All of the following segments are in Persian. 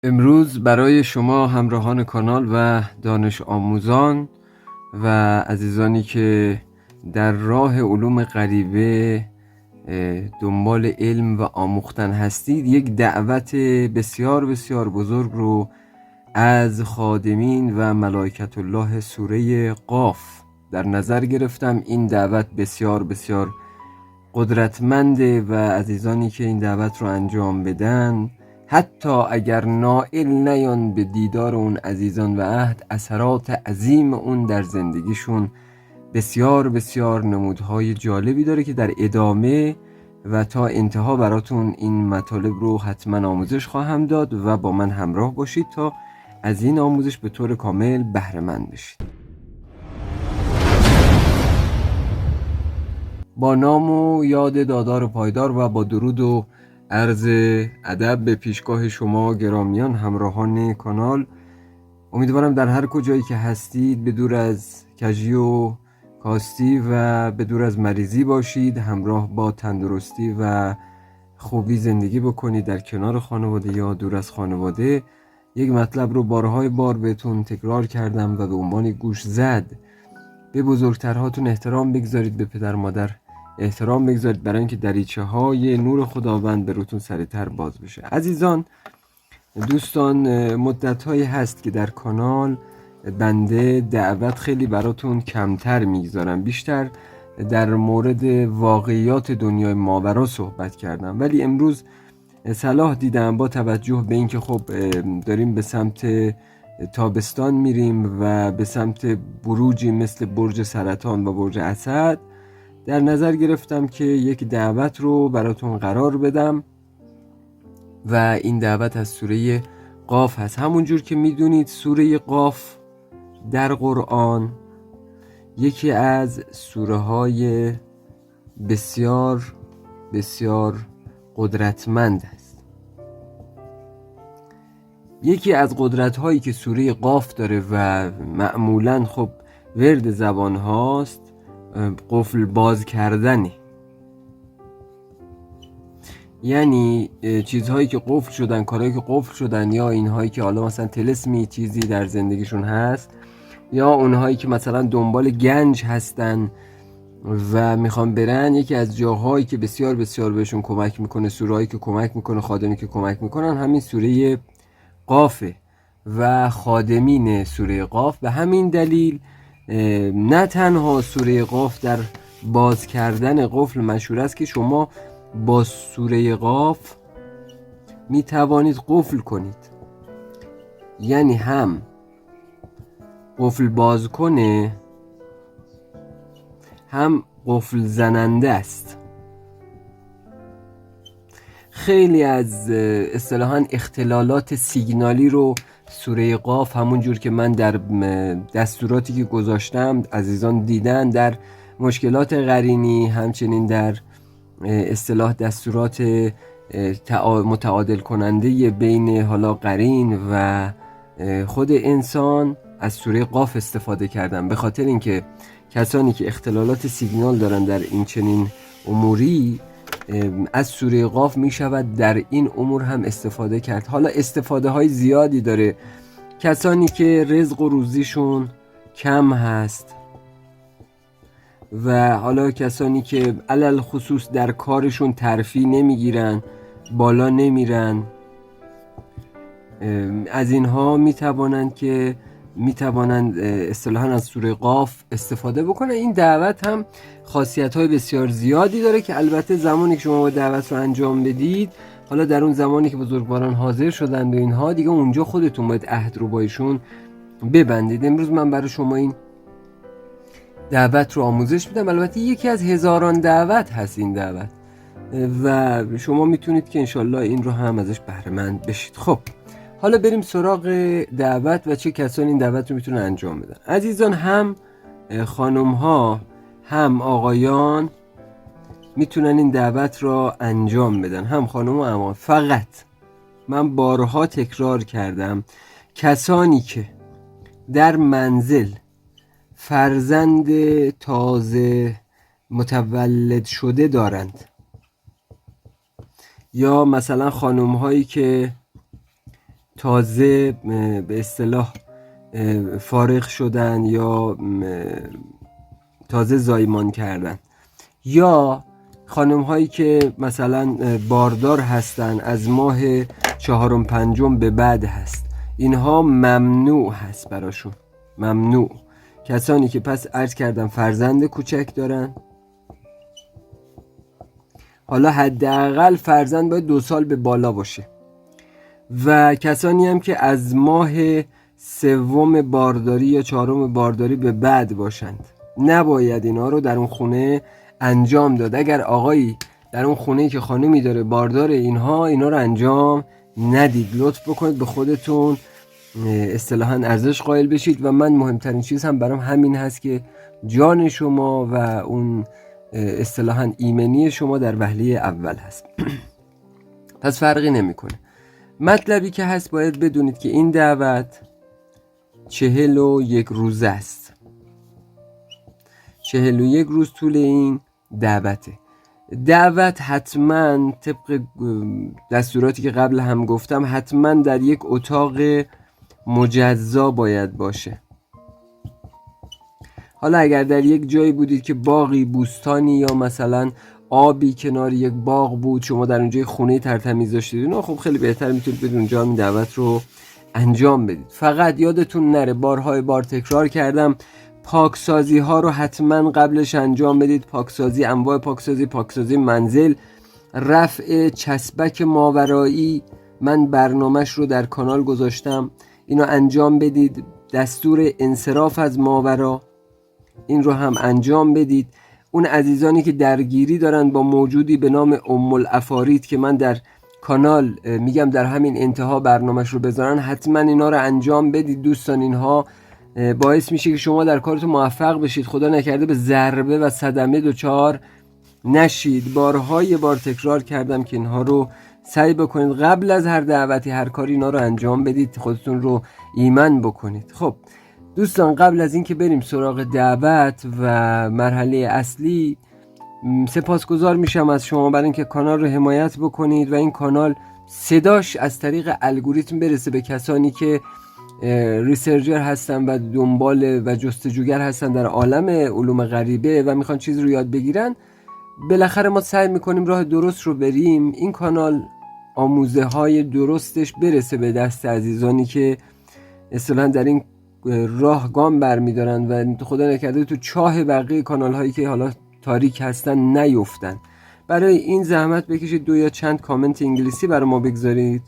امروز برای شما همراهان کانال و دانش آموزان و عزیزانی که در راه علوم غریبه دنبال علم و آموختن هستید یک دعوت بسیار بسیار بزرگ رو از خادمین و ملائکت الله سوره قاف در نظر گرفتم. این دعوت بسیار بسیار قدرتمنده و عزیزانی که این دعوت رو انجام بدن حتی اگر نائل نیان به دیدار اون عزیزان و عهد، اثرات عظیم اون در زندگیشون بسیار بسیار نمودهای جالبی داره که در ادامه و تا انتها براتون این مطالب رو حتما آموزش خواهم داد و با من همراه باشید تا از این آموزش به طور کامل بهره مند بشید. با نام و یاد دادار پایدار و با درود و عرض ادب به پیشگاه شما گرامیان همراهان کانال، امیدوارم در هر کجایی که هستید به دور از کجی و کاستی و به دور از مریضی باشید، همراه با تندرستی و خوبی زندگی بکنید در کنار خانواده یا دور از خانواده. یک مطلب رو بارهای بار بهتون تکرار کردم و به عنوان گوش زد به بزرگترهاتون احترام بگذارید، به پدر مادر احترام بگذارید برای اینکه دریچه های نور خداوند به روتون سریعتر باز بشه. عزیزان دوستان، مدت هایی هست که در کانال بنده دعوت خیلی براتون کمتر میگذارم، بیشتر در مورد واقعیات دنیای ماورا صحبت کردم، ولی امروز صلاح دیدم با توجه به اینکه خب داریم به سمت تابستان میریم و به سمت بروجی مثل برج سرطان و برج اسد، در نظر گرفتم که یک دعوت رو براتون قرار بدم و این دعوت از سوره قاف هست. همونجور که میدونید سوره قاف در قرآن یکی از سوره های بسیار بسیار قدرتمند است. یکی از قدرت هایی که سوره قاف داره و معمولا خب ورد زبان هاست قفل باز کردنه، یعنی چیزهایی که قفل شدن، کارهایی که قفل شدن، یا اینهایی که حالا مثلا طلسمی چیزی در زندگیشون هست، یا اونهایی که مثلا دنبال گنج هستن و میخوان برن، یکی از جاهایی که بسیار بسیار بهشون کمک میکنه، سورهایی که کمک میکنه، خادمی که کمک میکنن، همین سوره قافه و خادمین سوره قاف. به همین دلیل نه تنها سوره قاف در باز کردن قفل مشهور است که شما با سوره قاف می توانید قفل کنید، یعنی هم قفل باز کنه هم قفل زننده است. خیلی از اصطلاحاً اختلالات سیگنالی رو سوره قاف، همون جور که من در دستوراتی که گذاشتم عزیزان دیدن، در مشکلات قرینی، همچنین در اصطلاح دستورات متعادل کننده بین حالا قرین و خود انسان، از سوره قاف استفاده کردم، به خاطر اینکه کسانی که اختلالات سیگنال دارن در این چنین اموری از سوره قاف می شود در این امور هم استفاده کرد. حالا استفاده های زیادی داره. کسانی که رزق و روزیشون کم هست و حالا کسانی که علل خصوص در کارشون ترفیع نمیگیرن، بالا نمیرن، از اینها میتوانند اصطلاحاً از سوره قاف استفاده بکنن. این دعوت هم خاصیت های بسیار زیادی داره که البته زمانی که شما با دعوت رو انجام بدید، حالا در اون زمانی که بزرگواران حاضر شدند و اینها، دیگه اونجا خودتون باید عهد رو با ایشون ببندید. امروز من برای شما این دعوت رو آموزش میدم. البته یکی از هزاران دعوت هست این دعوت و شما میتونید که انشالله این رو هم ازش بهره مند بشید. خب حالا بریم سراغ دعوت و چه کسانی این دعوت رو میتونن انجام بدن. عزیزان، هم خانم ها هم آقایان میتونن این دعوت را انجام بدن، هم خانم و هم. فقط من بارها تکرار کردم کسانی که در منزل فرزند تازه متولد شده دارند، یا مثلا خانم هایی که تازه به اصطلاح فارغ شدن یا تازه زایمان کردن، یا خانم هایی که مثلا باردار هستن از ماه چهارم پنجم به بعد هست، اینها ممنوع هست براشون، ممنوع. کسانی که پس عرض کردم فرزند کوچک دارن، حالا حداقل فرزند باید 2 سال به بالا باشه، و کسانی هم که از ماه سوم بارداری یا چهارم بارداری به بعد باشند، نباید اینا رو در اون خونه انجام داد. اگر آقایی در اون خونه که خانمی داره باردار، اینا رو انجام ندید. لطف بکنید به خودتون اصطلاحاً ارزش قائل بشید، و من مهمترین چیز هم برام همین هست که جان شما و اون اصطلاحاً ایمنی شما در وهله اول هست. پس فرقی نمیکنه. مطلبی که هست باید بدونید که این دعوت 41 روز است. 41 روز طول این دعوته. دعوت حتما طبق دستوراتی که قبل هم گفتم حتما در یک اتاق مجزا باید باشه. حالا اگر در یک جایی بودید که باغی، بوستانی یا مثلا آبی کنار یک باغ بود، شما در اونجای خونه ترتمیز داشتید، خب خیلی بهتر میتونید بدون اونجا این دعوت رو انجام بدید. فقط یادتون نره، بارهای بار تکرار کردم، پاکسازی ها رو حتما قبلش انجام بدید. پاکسازی انواع پاکسازی منزل، رفع چسبک ماورایی، من برنامهش رو در کانال گذاشتم، اینو انجام بدید. دستور انصراف از ماورا، این رو هم انجام بدید. اون عزیزانی که درگیری دارن با موجودی به نام ام العفارید که من در کانال میگم در همین انتها برنامهش رو بذارن، حتما اینا رو انجام بدید دوستان. اینها باعث میشه که شما در کارتون موفق بشید، خدا نکرده به ضربه و صدمه دچار نشید. بارهای بار تکرار کردم که اینها رو سعی بکنید قبل از هر دعوتی، هر کاری اینا رو انجام بدید، خودتون رو ایمن بکنید. خب دوستان، قبل از اینکه بریم سراغ دعوت و مرحله اصلی، سپاسگزار میشم از شما برای اینکه کانال رو حمایت بکنید و این کانال صداش از طریق الگوریتم برسه به کسانی که ریسرچر هستن و دنبال و جستجوگر هستن در عالم علوم غریبه و میخوان چیز رو یاد بگیرن. بالاخره ما سعی میکنیم راه درست رو بریم، این کانال آموزه های درستش برسه به دست عزیزانی که اصلا در این راه گام برمیدارن و خدا نکرده تو چاه بقیه کانال هایی که حالا تاریک هستن نیفتن. برای این زحمت بکشید 2 یا چند کامنت انگلیسی برای ما بگذارید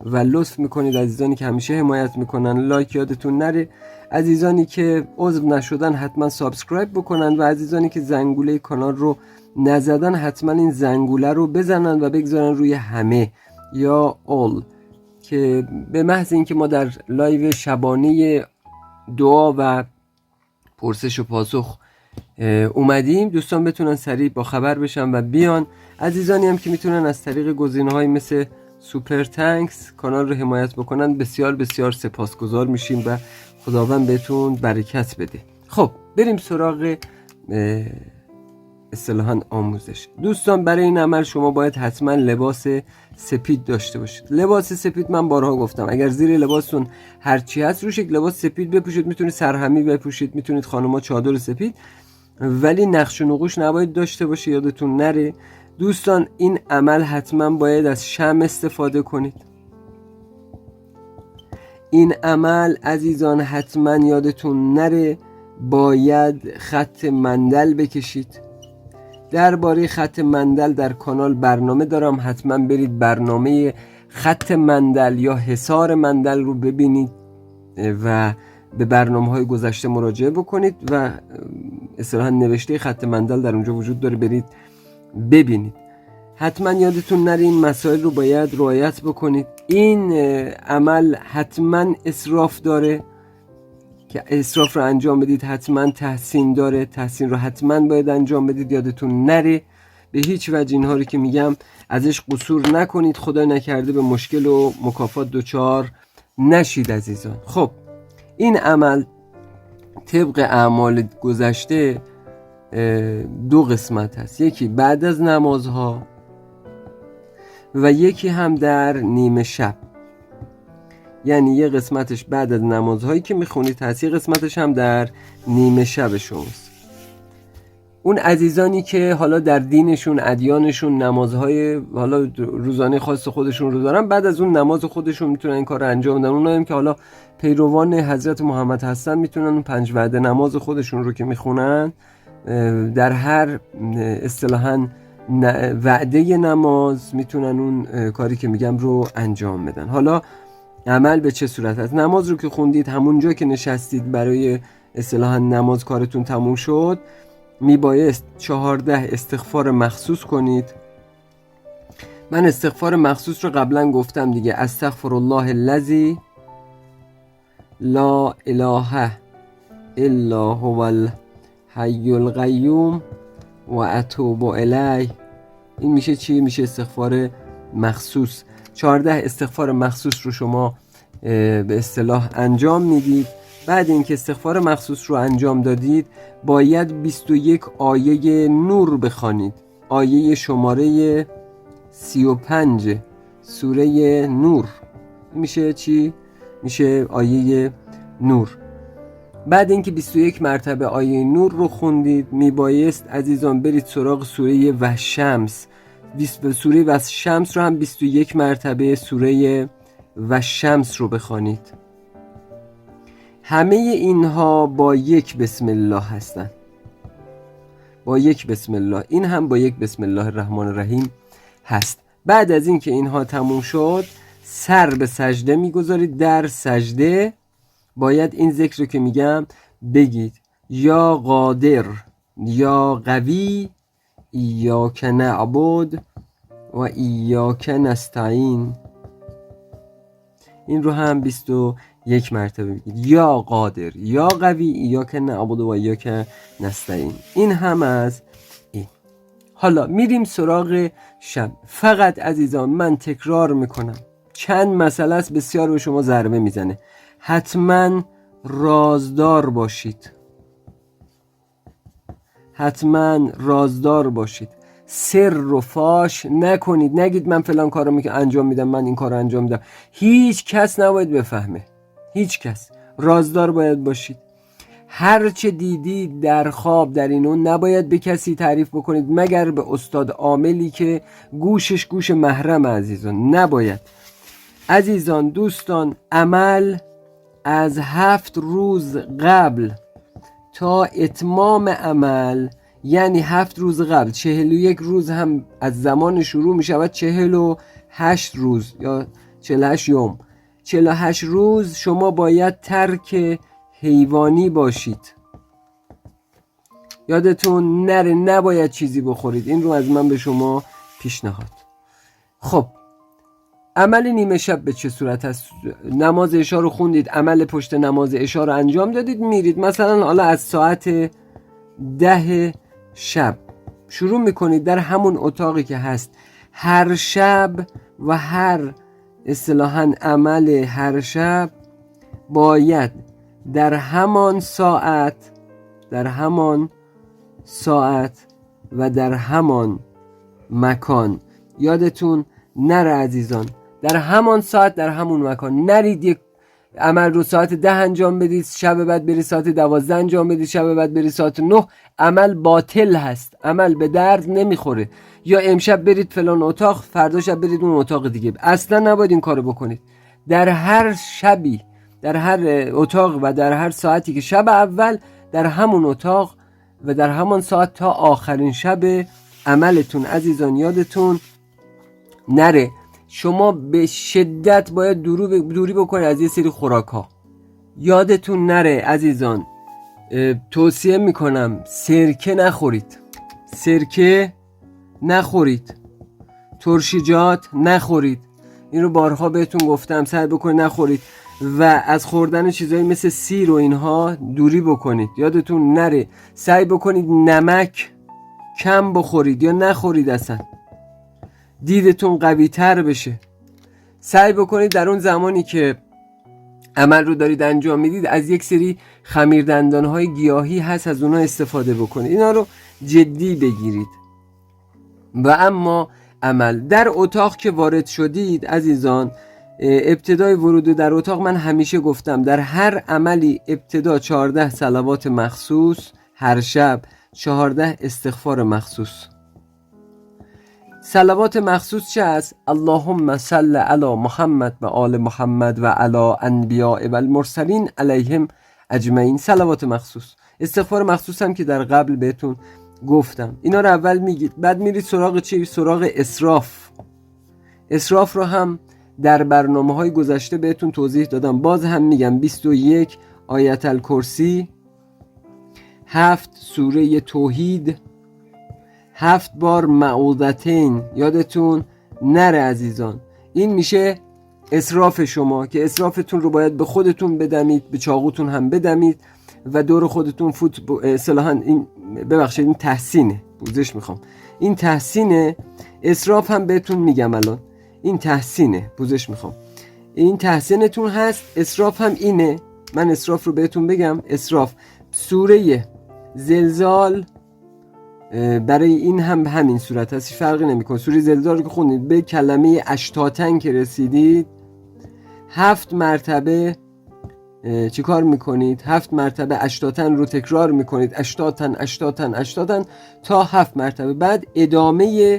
و لطف میکنید عزیزانی که همیشه حمایت میکنن لایک یادتون نره. عزیزانی که عضو نشدن حتما سابسکرایب بکنن و عزیزانی که زنگوله کانال رو نزدن حتما این زنگوله رو بزنن و بگذارن روی همه یا all، که به محض اینکه ما در لایو شبانه دعا و پرسش و پاسخ اومدیم، دوستان بتونن سریع با خبر بشن و بیان. عزیزانی هم که میتونن از طریق گزینه‌های مثل سوپر تانکس کانال رو حمایت بکنن، بسیار بسیار سپاسگزار میشیم و خداوند بهتون برکت بده. خب بریم سراغ اصطلاحاً آموزش. دوستان برای این عمل شما باید حتما لباس سپید داشته باشید. لباس سپید من بارها گفتم، اگر زیر لباستون هرچی هست روش یک لباس سپید بپوشید. میتونید سرهمی بپوشید، میتونید خانم‌ها چادر سپید، ولی نقش و نقوش نباید داشته باشه، یادتون نره. دوستان این عمل حتما باید از شمع استفاده کنید. این عمل عزیزان حتما یادتون نره باید خط مندل بکشید. درباره خط مندل در کانال برنامه دارم، حتما برید برنامه خط مندل یا حصار مندل رو ببینید و به برنامه‌های گذشته مراجعه بکنید و اصطلاحاً نوشته خط مندل در اونجا وجود داره، برید ببینید. حتما یادتون نره این مسائل رو باید رعایت بکنید. این عمل حتما اسراف داره که اسراف رو انجام بدید، حتما تحسین داره، تحسین رو حتما باید انجام بدید. یادتون نره به هیچ وجه اینها رو که میگم ازش قصور نکنید، خدا نکرده به مشکل و مکافات دچار نشید عزیزان. خب این عمل طبق اعمال گذشته 2 قسمت هست، یکی بعد از نمازها و یکی هم در نیمه شب. یعنی یه قسمتش بعد از نمازهایی که میخونید هست، یه قسمتش هم در نیمه شب شماست. اون عزیزانی که حالا در دینشون، ادیانشون نمازهای حالا روزانه خاص خودشون رو دارن، بعد از اون نماز خودشون میتونن این کار رو انجام بدن. اونایی که حالا پیروان حضرت محمد هستن میتونن اون 5 وعده نماز خودشون رو که میخونن در هر اصطلاحاً وعده نماز میتونن اون کاری که میگم رو انجام بدن. حالا عمل به چه صورت هست؟ نماز رو که خوندید، همونجا که نشستید برای اصطلاحاً نماز کارتون تموم شد، میبایست 14 استغفار مخصوص کنید. من استغفار مخصوص رو قبلا گفتم دیگه، استغفر الله الذی لا اله الا هو الحی القیوم و اتوب الیه. این میشه چی؟ میشه استغفار مخصوص. 14 استغفار مخصوص رو شما به اصطلاح انجام میدید. بعد اینکه استغفار مخصوص رو انجام دادید باید 21 آیه نور بخوانید. آیه شماره 35 سوره نور میشه چی؟ میشه آیه نور. بعد اینکه 21 مرتبه آیه نور رو خوندید میبایست عزیزان برید سراغ سوره والشمس. سوره والشمس رو هم 21 مرتبه سوره والشمس رو بخوانید. همه اینها با یک بسم الله هستن، با یک بسم الله. این هم با یک بسم الله الرحمن الرحیم هست. بعد از اینکه اینها تموم شد سر به سجده میگذارید. در سجده باید این ذکر رو که میگم بگید: یا قادر یا قوی ایاک نعبد و ایاک نستعین. این رو هم 21 مرتبه بگید: یا قادر یا قوی ایاک نعبد و ایاک نستعین. این هم از این. حالا میریم سراغ شب. فقط عزیزان من تکرار میکنم، چند مسئله است بسیار به شما ضربه میزنه. حتما رازدار باشید، حتما رازدار باشید. سر و فاش نکنید. نگید من فلان کارو انجام میدم، من این کارو انجام میدم. هیچ کس نباید بفهمه، هیچ کس. رازدار باید باشید. هر چه دیدید در خواب در اینو نباید به کسی تعریف بکنید مگر به استاد عاملی که گوشش گوش محرم. عزیزان نباید. عزیزان دوستان، عمل از 7 روز قبل تا اتمام عمل، یعنی 7 روز قبل، 41 روز هم از زمان شروع می شود، 48 روز یا 48 یوم، 48 روز شما باید ترک حیوانی باشید. یادتون نره نباید چیزی بخورید. این رو از من به شما پیشنهاد. خب عمل نیمه شب به چه صورت هست؟ نماز عشا رو خوندید، عمل پشت نماز عشا رو انجام دادید، میرید مثلا حالا از ساعت 10 شب شروع میکنید در همون اتاقی که هست. هر شب و هر اصطلاحاً عمل هر شب باید در همان ساعت و در همان مکان، یادتون نره عزیزان، در همان ساعت در همون مکان. نرید یک عمل رو ساعت 10 انجام بدید، شب بعد برید ساعت 12 انجام بدید، شب بعد برید ساعت 9. عمل باطل هست، عمل به درد نمیخوره. یا امشب برید فلان اتاق، فردا شب برید اون اتاق دیگه. اصلا نباید این کارو بکنید. در هر شبی، در هر اتاق و در هر ساعتی که شب اول، در همون اتاق و در همان ساعت تا آخرین شب عملتون. عزیزان یادتون نره شما به شدت باید دوری بکنید از یه سری خوراک ها. یادتون نره عزیزان، توصیه میکنم سرکه نخورید، سرکه نخورید، ترشیجات نخورید. این رو بارها بهتون گفتم، سعی بکنید نخورید. و از خوردن چیزایی مثل سیر و اینها دوری بکنید. یادتون نره سعی بکنید نمک کم بخورید یا نخورید اصلا، دیدتون قوی تر بشه. سعی بکنید در اون زمانی که عمل رو دارید انجام میدید از یک سری خمیردندانهای گیاهی هست، از اونها استفاده بکنید. اینا رو جدی بگیرید. و اما عمل در اتاق که وارد شدید عزیزان، ابتدای ورود در اتاق من همیشه گفتم در هر عملی ابتدا 14 صلوات مخصوص، هر شب 14 استغفار مخصوص. صلوات مخصوص چه است؟ اللهم صل علی محمد و آل محمد و علی انبیاء و المرسلین علیهم اجمعین. صلوات مخصوص. استغفار مخصوص هم که در قبل بهتون گفتم. اینا رو اول میگید، بعد میرید سراغ چی؟ سراغ اسراف. اسراف رو هم در برنامه‌های گذشته بهتون توضیح دادم. باز هم میگم 21 آیت الکرسی، 7 سوره توحید، 7 بار معوذتین. یادتون نره عزیزان. این میشه اسراف شما که اسرافتون رو باید به خودتون بدمید، به چاقوتون هم بدمید و دور خودتون اصطلاحاً این ببخشید این تحسینه، پوزش میخوام، این تحسینه. اسراف هم بهتون میگم الان، این تحسینه، پوزش میخوام، این تحسینتون هست. اسراف هم اینه، من اسراف رو بهتون بگم. اسراف سوره زلزال برای این هم همین صورت هست، فرقی نمیکنه. سوره زلزال که خوندید به کلمه اشتاتن که رسیدید 7 مرتبه چی کار میکنید؟ 7 مرتبه اشتاتن رو تکرار میکنید، اشتاتن اشتاتن اشتاتن تا 7 مرتبه. بعد ادامه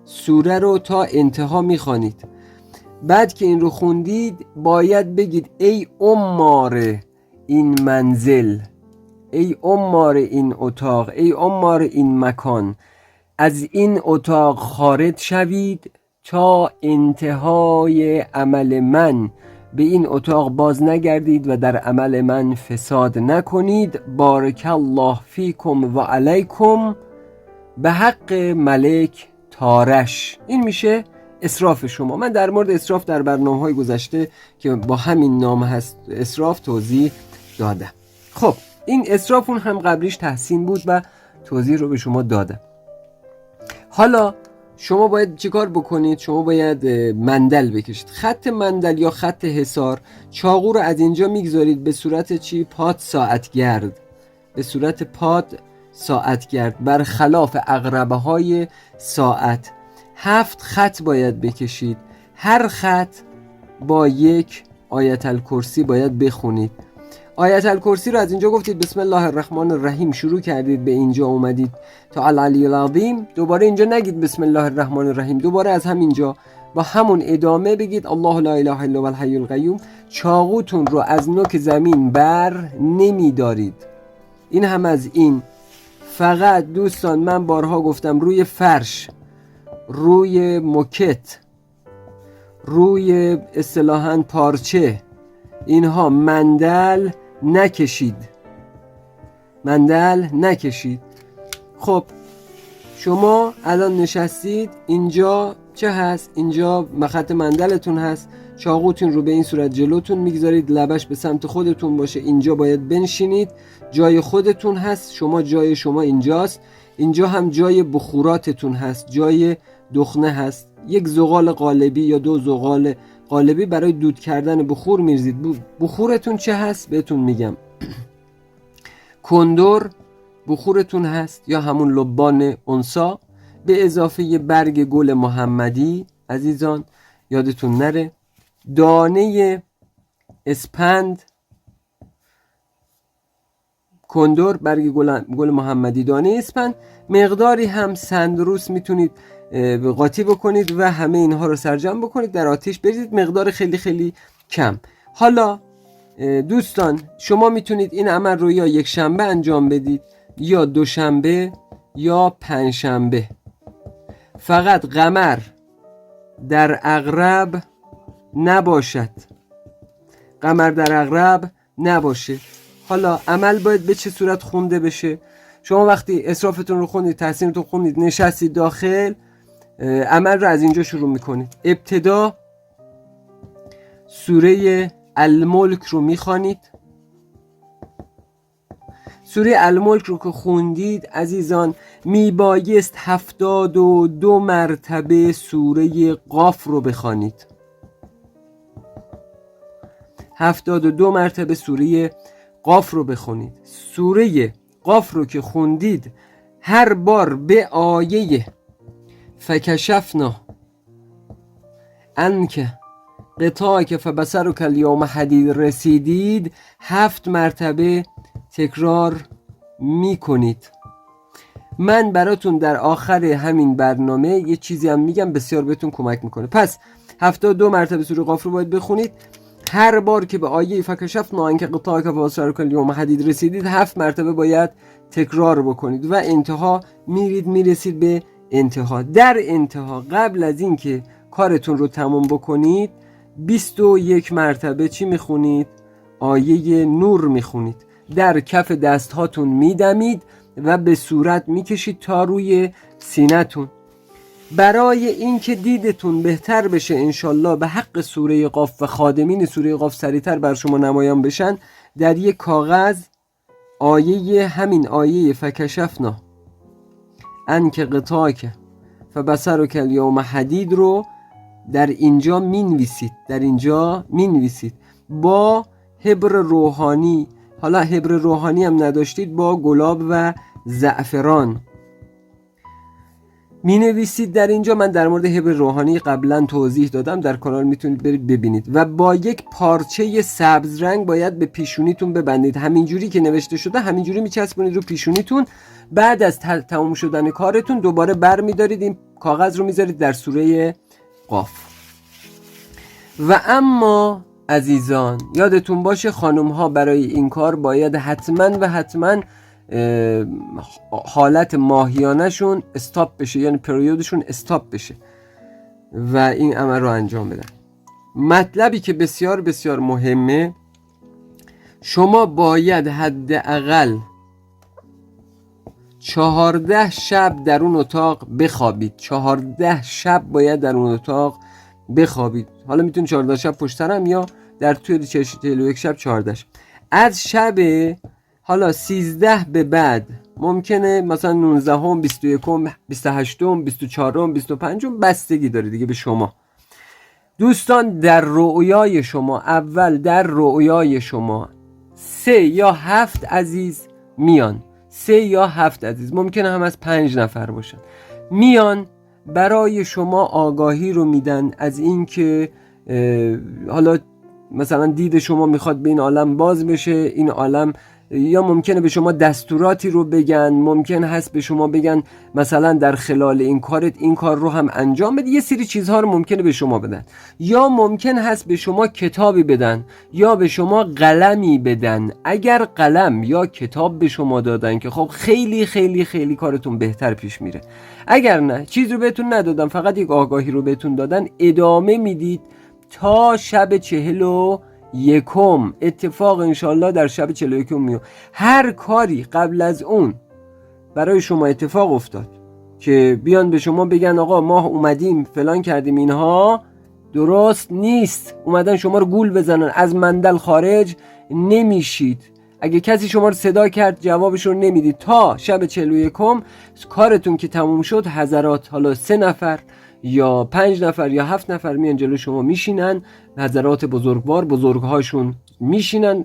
سوره رو تا انتها میخوانید. بعد که این رو خوندید باید بگید ای عمار این منزل، ای عمار این اتاق، ای عمار این مکان، از این اتاق خارج شوید تا انتهای عمل من به این اتاق باز نگردید و در عمل من فساد نکنید. بارک الله فیکم و علیکم به حق ملک تارش. این میشه اسراف شما. من در مورد اسراف در برنامه‌های گذشته که با همین نام هست اسراف توضیح دادم. خب این اسراف اون هم قبلیش تحسین بود و توضیح رو به شما دادم. حالا شما باید چیکار بکنید؟ شما باید مندل بکشید. خط مندل یا خط حصار، چاقو رو از اینجا میگذارید به صورت چی؟ پاد ساعتگرد، به صورت پاد ساعتگرد برخلاف عقربه های ساعت. 7 خط باید بکشید، هر خط با یک آیت الکرسی باید بخونید. آیت الکرسی رو از اینجا گفتید بسم الله الرحمن الرحیم شروع کردید، به اینجا اومدید تا العلی العظیم، دوباره اینجا نگید بسم الله الرحمن الرحیم، دوباره از همینجا با همون ادامه بگید الله لا اله الا هو الحی القیوم. چاقوتون رو از نوک زمین بر نمیدارید. این هم از این. فقط دوستان من بارها گفتم روی فرش، روی موکت، روی اصطلاحاً پارچه، اینها مندل نکشید، مندل نکشید. خب شما الان نشستید، اینجا چه هست؟ اینجا خط مندلتون هست، چاقوتون رو به این صورت جلوتون میگذارید، لبش به سمت خودتون باشه، اینجا باید بنشینید، جای خودتون هست، شما جای شما اینجاست، اینجا هم جای بخوراتتون هست، جای دخنه هست، یک زغال قالبی یا 2 زغال قالبی برای دود کردن بخور میریزید. بخورتون چه هست؟ بهتون میگم. کندر بخورتون هست یا همون لبان انسا، به اضافه یه برگ گل محمدی عزیزان یادتون نره، دانه اسپند، کندر، برگ گل محمدی، دانه اسپند، مقداری هم سندروس میتونید قاطی بکنید و همه اینها رو سرجم بکنید، در آتیش بریزید، مقدار خیلی خیلی کم. حالا دوستان شما میتونید این عمل رو یا یک شنبه انجام بدید یا دوشنبه یا پنجشنبه. فقط قمر در عقرب نباشد، قمر در عقرب نباشه. حالا عمل باید به چه صورت خونده بشه؟ شما وقتی اسرافتون رو خوندید، تحسینتون خوندید، نشستید داخل، عمل رو از اینجا شروع میکنید. ابتدا سوره الملک رو میخوانید. سوره الملک رو که خوندید عزیزان میبایست 72 مرتبه سوره قاف رو بخوانید. 72 مرتبه سوره قاف رو بخونید. سوره قاف رو که خوندید هر بار به آیه فکشفنا انک قطاع که فبصرک الیوم حدید رسیدید 7 مرتبه تکرار میکنید. من براتون در آخر همین برنامه یه چیزی هم میگم بسیار بهتون کمک میکنه. پس 72 مرتبه سوره قاف رو باید بخونید. هر بار که به آیه فکشفنا عنک غطاءک فبصرک الیوم حدید رسیدید 7 مرتبه باید تکرار بکنید و انتها میرسید به انتها. در انتها قبل از اینکه کارتون رو تمام بکنید 21 مرتبه چی میخونید؟ آیه نور میخونید. در کف دست هاتون میدمید و به صورت میکشید تا روی سینه‌تون. برای اینکه دیدتون بهتر بشه انشالله به حق سوره قاف و خادمین سوره قاف سریعتر بر شما نمایان بشن، در یک کاغذ همین آیه فکشفنا عنک غطاءک فبصرک الیوم حدید رو در اینجا مینویسید با حبر روحانی. حالا حبر روحانی هم نداشتید با گلاب و زعفران می نویسید در اینجا. من در مورد حبر روحانی قبلا توضیح دادم، در کانال میتونید برید ببینید. و با یک پارچه سبز رنگ باید به پیشونیتون ببندید. همینجوری که نوشته شده همینجوری میچسبونید رو پیشونیتون. بعد از تمام شدن کارتون دوباره بر میدارید این کاغذ رو میذارید در سوره قاف. و اما عزیزان یادتون باشه خانم ها برای این کار باید حتما حالت ماهیانه شون استاپ بشه، یعنی پریودشون استاپ بشه و این عمل رو انجام بدن. مطلبی که بسیار بسیار مهمه، شما باید حداقل 14 شب در اون اتاق بخوابید. 14 شب باید در اون اتاق بخوابید. حالا میتونید 14 شب پشت سرم یا در طول 41 شب 14 شب. از شب حالا 13 به بعد ممکنه مثلا 19 21 28 24 25 بستگی داره دیگه به شما. دوستان در رؤیای شما اول در رؤیای شما 3 یا 7 عزیز میان. 3 یا 7 عزیز ممکنه هم از 5 نفر باشن، میان برای شما آگاهی رو میدن از این که حالا مثلا دید شما میخواد به این عالم باز بشه، این عالم، یا ممکنه به شما دستوراتی رو بگن، ممکن هست به شما بگن مثلا در خلال این کارت این کار رو هم انجام بده، یه سری چیزها رو ممکنه به شما بدن، یا ممکن هست به شما کتابی بدن یا به شما قلمی بدن. اگر قلم یا کتاب به شما دادن که خب خیلی خیلی خیلی کارتون بهتر پیش میره. اگر نه چیز رو بهتون ندادن، فقط یک آگاهی رو بهتون دادن، ادامه میدید تا شب 41. اتفاق انشالله در شب 41 میاد. هر کاری قبل از اون برای شما اتفاق افتاد که بیان به شما بگن آقا ما اومدیم فلان کردیم، اینها درست نیست، اومدن شما رو گول بزنن، از مندل خارج نمیشید. اگه کسی شما رو صدا کرد جوابش رو نمیدید تا شب 41. کارتون که تموم شد حضرات، حالا 3 نفر یا 5 نفر یا 7 نفر میان جلو شما میشینن، حضرات بزرگوار، بزرگهاشون میشینن،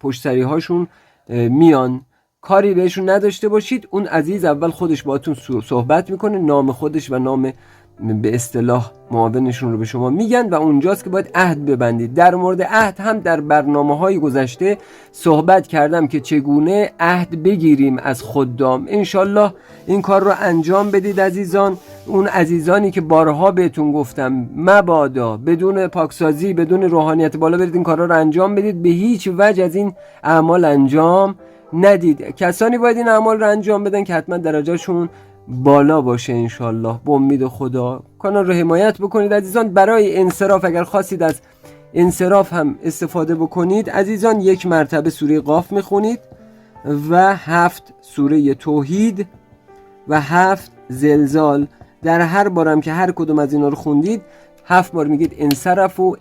پشت سری هاشون میان، کاری بهشون نداشته باشید. اون عزیز اول خودش باهاتون صحبت میکنه، نام خودش و نام به اصطلاح معاونشون رو به شما میگن و اونجاست که باید عهد ببندید. در مورد عهد هم در برنامه‌های گذشته صحبت کردم که چگونه عهد بگیریم از خدام. انشالله این کار رو انجام بدید عزیزان. اون عزیزانی که بارها بهتون گفتم مبادا بدون پاکسازی، بدون روحانیت بالا برید این کارا رو انجام بدید، به هیچ وجه از این اعمال انجام ندید. کسانی باید این اعمال رو انجام بدن که حتما درجهشون بالا باشه انشالله. به امید خدا کانال رو حمایت بکنید عزیزان. برای انصراف اگر خواستید از انصراف هم استفاده بکنید عزیزان، 1 مرتبه سوره قاف میخونید و 7 سوره توحید و 7 زلزال. در هر بارم که هر کدوم از اینا رو خوندید 7 بار میگید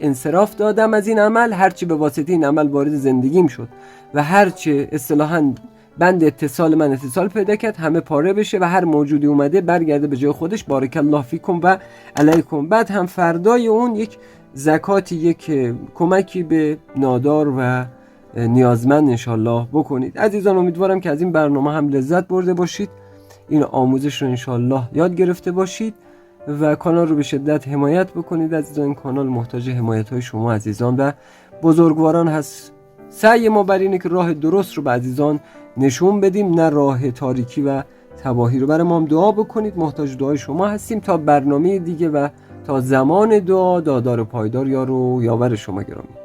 انصراف دادم از این عمل، هرچی به واسطه این عمل وارد زندگیم شد و هرچی اصطلاحاً بند اتصال من اتصال پیدا کرد همه پاره بشه و هر موجودی اومده برگرده به جای خودش. بارک الله فیکم و علیکم. بعد هم فردای اون یک زکاتی، یک کمکی به نادار و نیازمند انشالله بکنید عزیزان. امیدوارم که از این برنامه هم لذت برده باشید، این آموزش رو انشالله یاد گرفته باشید و کانال رو به شدت حمایت بکنید عزیزان. این کانال محتاج حمایت های شما عزیزان و بزرگواران هست. سعی ما بر اینه که راه درست رو به عزیزان نشون بدیم، نه راه تاریکی و تباهی رو. برای ما هم دعا بکنید، محتاج دعای شما هستیم. تا برنامه دیگه و تا زمان دعا، دادار پایدار یار و یاور شما گرامی.